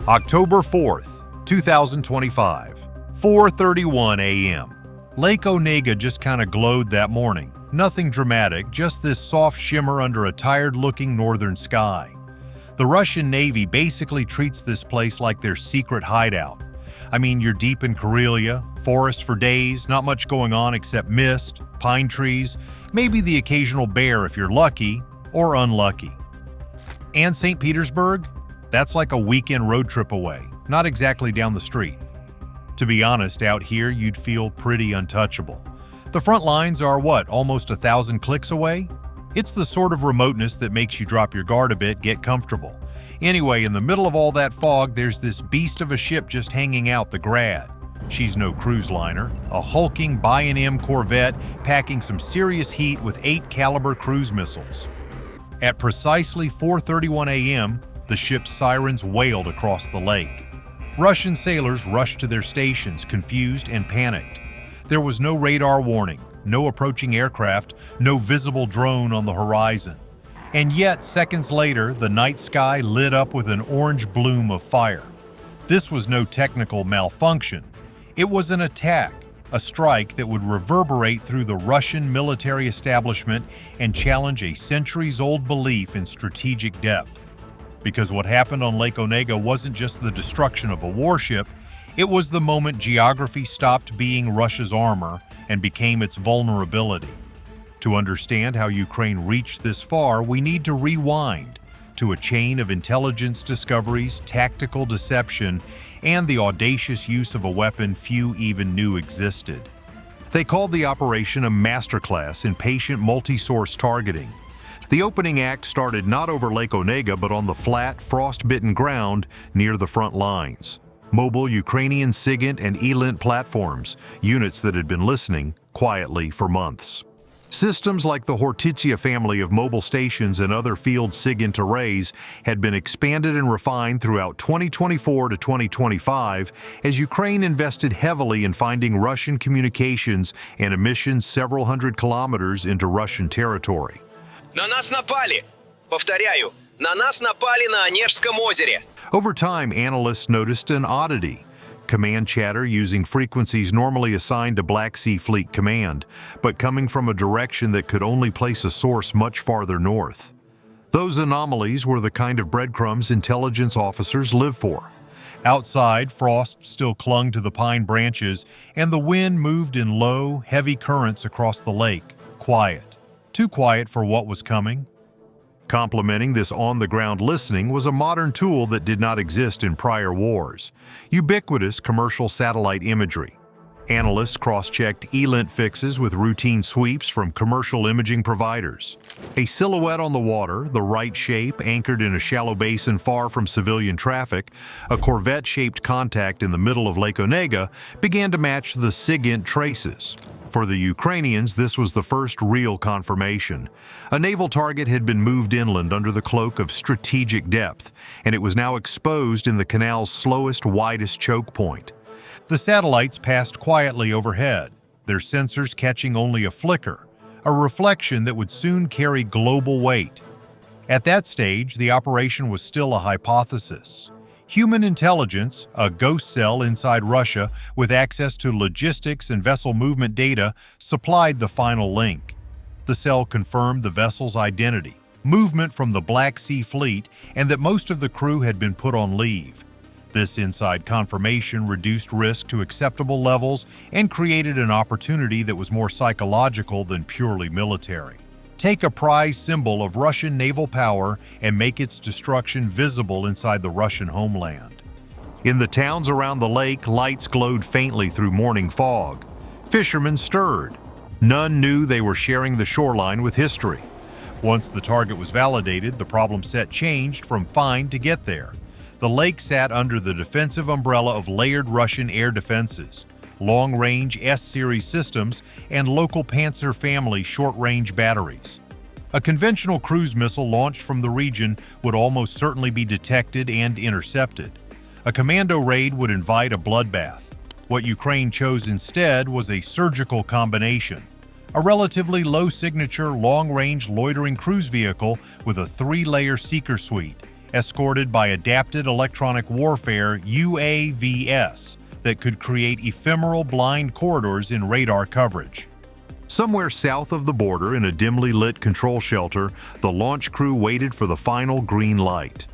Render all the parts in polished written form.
October 4th, 2025, 4:31 a.m. Lake Onega just kind of glowed that morning. Nothing dramatic, just this soft shimmer under a tired-looking northern sky. The Russian Navy basically treats this place like their secret hideout. I mean, you're deep in Karelia, forest for days, not much going on except mist, pine trees, maybe the occasional bear if you're lucky or unlucky. And St. Petersburg? That's like a weekend road trip away, not exactly down the street. To be honest, out here you'd feel pretty untouchable. The front lines are almost 1,000 clicks away? It's the sort of remoteness that makes you drop your guard a bit, get comfortable. Anyway, in the middle of all that fog, there's this beast of a ship just hanging out, the Grad. She's no cruise liner, a hulking Buyan-M corvette packing some serious heat with 8 Kalibr cruise missiles. At precisely 4:31 a.m., the ship's sirens wailed across the lake. Russian sailors rushed to their stations, confused and panicked. There was no radar warning, no approaching aircraft, no visible drone on the horizon. And yet, seconds later, the night sky lit up with an orange bloom of fire. This was no technical malfunction. It was an attack, a strike that would reverberate through the Russian military establishment and challenge a centuries-old belief in strategic depth. Because what happened on Lake Onega wasn't just the destruction of a warship, it was the moment geography stopped being Russia's armor and became its vulnerability. To understand how Ukraine reached this far, we need to rewind to a chain of intelligence discoveries, tactical deception, and the audacious use of a weapon few even knew existed. They called the operation a masterclass in patient multi-source targeting. The opening act started not over Lake Onega but on the flat, frost-bitten ground near the front lines. Mobile Ukrainian SIGINT and ELINT platforms, units that had been listening quietly for months. Systems like the Hortitsia family of mobile stations and other field SIGINT arrays had been expanded and refined throughout 2024 to 2025 as Ukraine invested heavily in finding Russian communications and emissions several hundred kilometers into Russian territory. На нас напали! Повторяю, на нас напали на Онежском озере! Over time, analysts noticed an oddity. Command chatter using frequencies normally assigned to Black Sea Fleet Command, but coming from a direction that could only place a source much farther north. Those anomalies were the kind of breadcrumbs intelligence officers live for. Outside, frost still clung to the pine branches, and the wind moved in low, heavy currents across the lake, quiet. Too quiet for what was coming. Complementing this on-the-ground listening was a modern tool that did not exist in prior wars: ubiquitous commercial satellite imagery. Analysts cross-checked ELINT fixes with routine sweeps from commercial imaging providers. A silhouette on the water, the right shape, anchored in a shallow basin far from civilian traffic, a corvette-shaped contact in the middle of Lake Onega, began to match the SIGINT traces. For the Ukrainians, this was the first real confirmation. A naval target had been moved inland under the cloak of strategic depth, and it was now exposed in the canal's slowest, widest choke point. The satellites passed quietly overhead, their sensors catching only a flicker, a reflection that would soon carry global weight. At that stage, the operation was still a hypothesis. Human intelligence, a ghost cell inside Russia with access to logistics and vessel movement data, supplied the final link. The cell confirmed the vessel's identity, movement from the Black Sea Fleet, and that most of the crew had been put on leave. This inside confirmation reduced risk to acceptable levels and created an opportunity that was more psychological than purely military. Take a prize symbol of Russian naval power and make its destruction visible inside the Russian homeland. In the towns around the lake, lights glowed faintly through morning fog. Fishermen stirred. None knew they were sharing the shoreline with history. Once the target was validated, the problem set changed from find to get there. The lake sat under the defensive umbrella of layered Russian air defenses, long-range S-series systems, and local Panzer family short-range batteries. A conventional cruise missile launched from the region would almost certainly be detected and intercepted. A commando raid would invite a bloodbath. What Ukraine chose instead was a surgical combination: a relatively low-signature, long-range loitering cruise vehicle with a 3-layer seeker suite, escorted by adapted electronic warfare UAVs that could create ephemeral blind corridors in radar coverage. Somewhere south of the border, in a dimly lit control shelter, the launch crew waited for the final green light.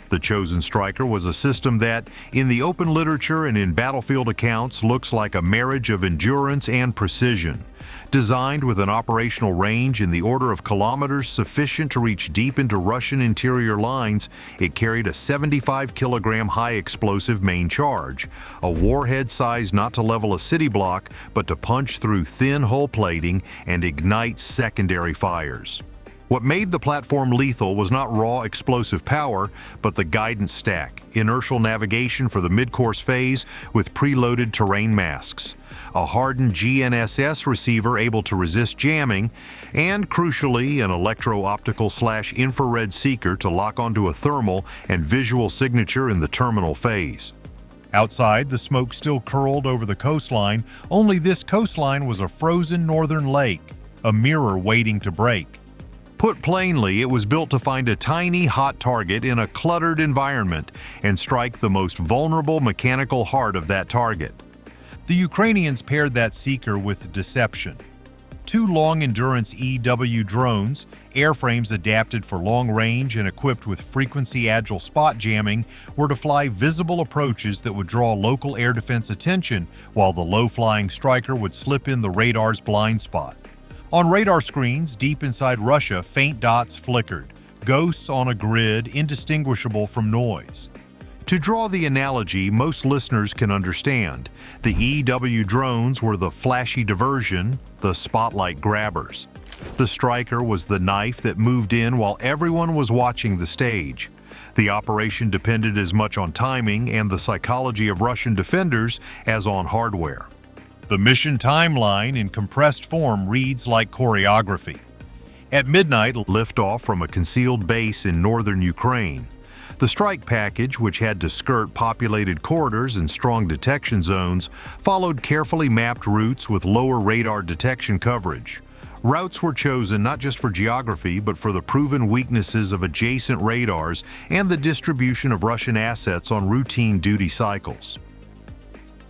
The chosen Striker was a system that, in the open literature and in battlefield accounts, looks like a marriage of endurance and precision. Designed with an operational range in the order of kilometers sufficient to reach deep into Russian interior lines, it carried a 75-kilogram high-explosive main charge, a warhead size not to level a city block, but to punch through thin hull plating and ignite secondary fires. What made the platform lethal was not raw explosive power, but the guidance stack, inertial navigation for the mid-course phase with preloaded terrain masks, a hardened GNSS receiver able to resist jamming, and, crucially, an electro-optical/infrared seeker to lock onto a thermal and visual signature in the terminal phase. Outside, the smoke still curled over the coastline, only this coastline was a frozen northern lake, a mirror waiting to break. Put plainly, it was built to find a tiny, hot target in a cluttered environment and strike the most vulnerable mechanical heart of that target. The Ukrainians paired that seeker with deception. 2 long-endurance EW drones, airframes adapted for long range and equipped with frequency-agile spot jamming, were to fly visible approaches that would draw local air defense attention, while the low-flying Striker would slip in the radar's blind spot. On radar screens deep inside Russia, faint dots flickered, ghosts on a grid indistinguishable from noise. To draw the analogy most listeners can understand, the EW drones were the flashy diversion, the spotlight grabbers. The Striker was the knife that moved in while everyone was watching the stage. The operation depended as much on timing and the psychology of Russian defenders as on hardware. The mission timeline in compressed form reads like choreography. At midnight, liftoff from a concealed base in northern Ukraine. The strike package, which had to skirt populated corridors and strong detection zones, followed carefully mapped routes with lower radar detection coverage. Routes were chosen not just for geography, but for the proven weaknesses of adjacent radars and the distribution of Russian assets on routine duty cycles.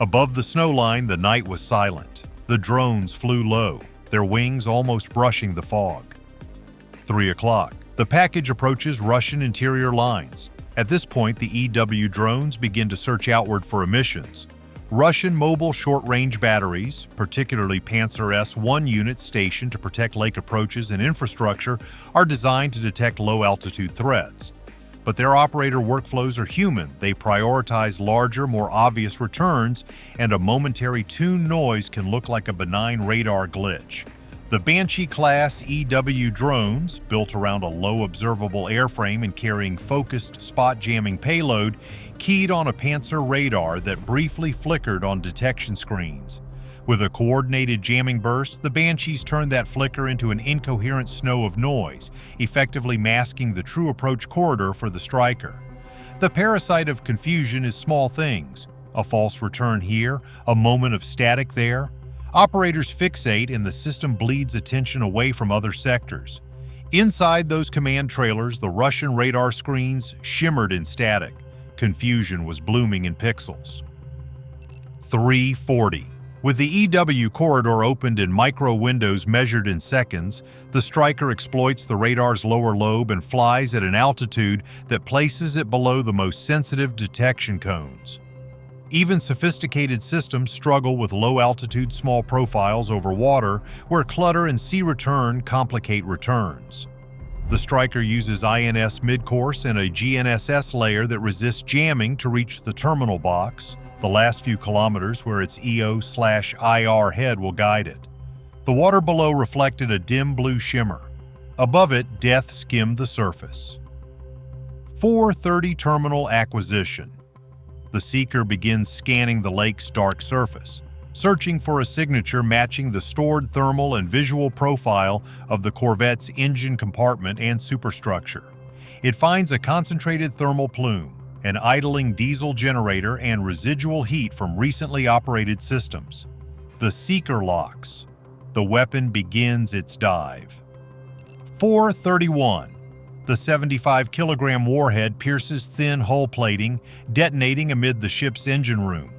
Above the snowline, the night was silent. The drones flew low, their wings almost brushing the fog. 3 o'clock. The package approaches Russian interior lines. At this point, the EW drones begin to search outward for emissions. Russian mobile short-range batteries, particularly Panzer S-1 units stationed to protect lake approaches and infrastructure, are designed to detect low-altitude threats. But their operator workflows are human. They prioritize larger, more obvious returns, and a momentary tune noise can look like a benign radar glitch. The Banshee-class EW drones, built around a low observable airframe and carrying focused spot jamming payload, keyed on a Panzer radar that briefly flickered on detection screens. With a coordinated jamming burst, the Banshees turned that flicker into an incoherent snow of noise, effectively masking the true approach corridor for the Striker. The parasite of confusion is small things. A false return here, a moment of static there. Operators fixate and the system bleeds attention away from other sectors. Inside those command trailers, the Russian radar screens shimmered in static. Confusion was blooming in pixels. 3:40. With the EW corridor opened in micro windows measured in seconds, the Striker exploits the radar's lower lobe and flies at an altitude that places it below the most sensitive detection cones. Even sophisticated systems struggle with low-altitude small profiles over water, where clutter and sea return complicate returns. The Striker uses INS midcourse and a GNSS layer that resists jamming to reach the terminal box, the last few kilometers where its EO/IR head will guide it. The water below reflected a dim blue shimmer. Above it, death skimmed the surface. 4:30 terminal acquisition. The seeker begins scanning the lake's dark surface, searching for a signature matching the stored thermal and visual profile of the corvette's engine compartment and superstructure. It finds a concentrated thermal plume, an idling diesel generator, and residual heat from recently operated systems. The seeker locks. The weapon begins its dive. 4:31. The 75-kilogram warhead pierces thin hull plating, detonating amid the ship's engine room.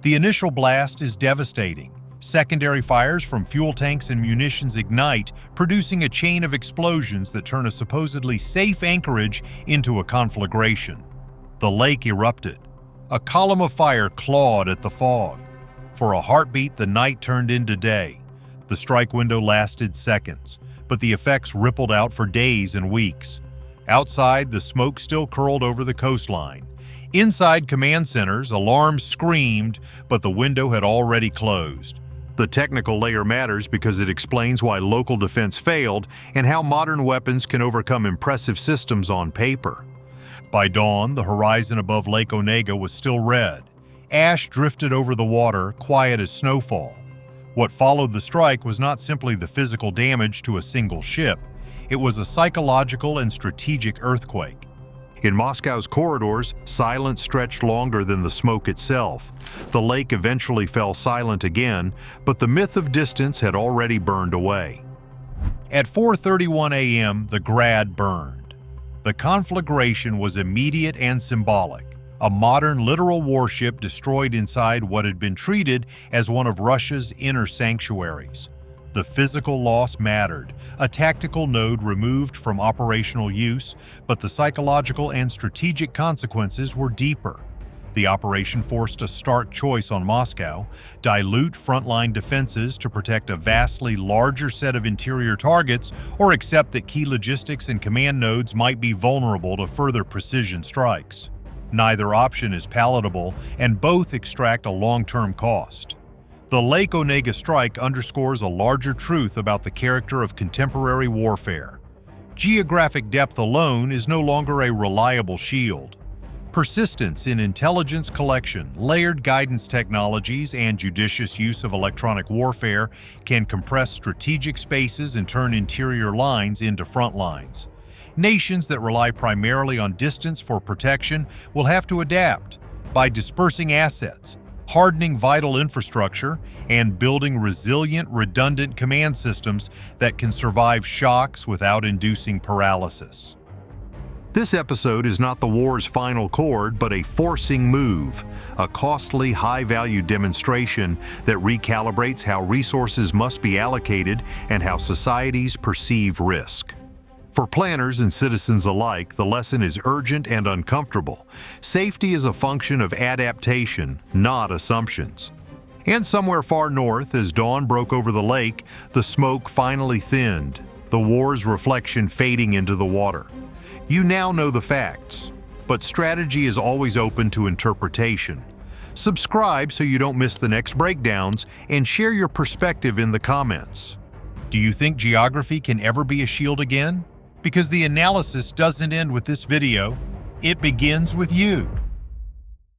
The initial blast is devastating. Secondary fires from fuel tanks and munitions ignite, producing a chain of explosions that turn a supposedly safe anchorage into a conflagration. The lake erupted. A column of fire clawed at the fog. For a heartbeat, the night turned into day. The strike window lasted seconds, but the effects rippled out for days and weeks. Outside, the smoke still curled over the coastline. Inside command centers, alarms screamed, but the window had already closed. The technical layer matters because it explains why local defense failed and how modern weapons can overcome impressive systems on paper. By dawn, the horizon above Lake Onega was still red. Ash drifted over the water, quiet as snowfall. What followed the strike was not simply the physical damage to a single ship. It was a psychological and strategic earthquake. In Moscow's corridors, silence stretched longer than the smoke itself. The lake eventually fell silent again, but the myth of distance had already burned away. At 4:31 a.m., the Grad burned. The conflagration was immediate and symbolic. A modern literal warship destroyed inside what had been treated as one of Russia's inner sanctuaries. The physical loss mattered, a tactical node removed from operational use, but the psychological and strategic consequences were deeper. The operation forced a stark choice on Moscow: dilute frontline defenses to protect a vastly larger set of interior targets, or accept that key logistics and command nodes might be vulnerable to further precision strikes. Neither option is palatable, and both extract a long-term cost. The Lake Onega strike underscores a larger truth about the character of contemporary warfare. Geographic depth alone is no longer a reliable shield. Persistence in intelligence collection, layered guidance technologies, and judicious use of electronic warfare can compress strategic spaces and turn interior lines into front lines. Nations that rely primarily on distance for protection will have to adapt by dispersing assets, hardening vital infrastructure, and building resilient, redundant command systems that can survive shocks without inducing paralysis. This episode is not the war's final chord, but a forcing move, a costly, high-value demonstration that recalibrates how resources must be allocated and how societies perceive risk. For planners and citizens alike, the lesson is urgent and uncomfortable. Safety is a function of adaptation, not assumptions. And somewhere far north, as dawn broke over the lake, the smoke finally thinned, the war's reflection fading into the water. You now know the facts, but strategy is always open to interpretation. Subscribe so you don't miss the next breakdowns, and share your perspective in the comments. Do you think geography can ever be a shield again? Because the analysis doesn't end with this video, it begins with you.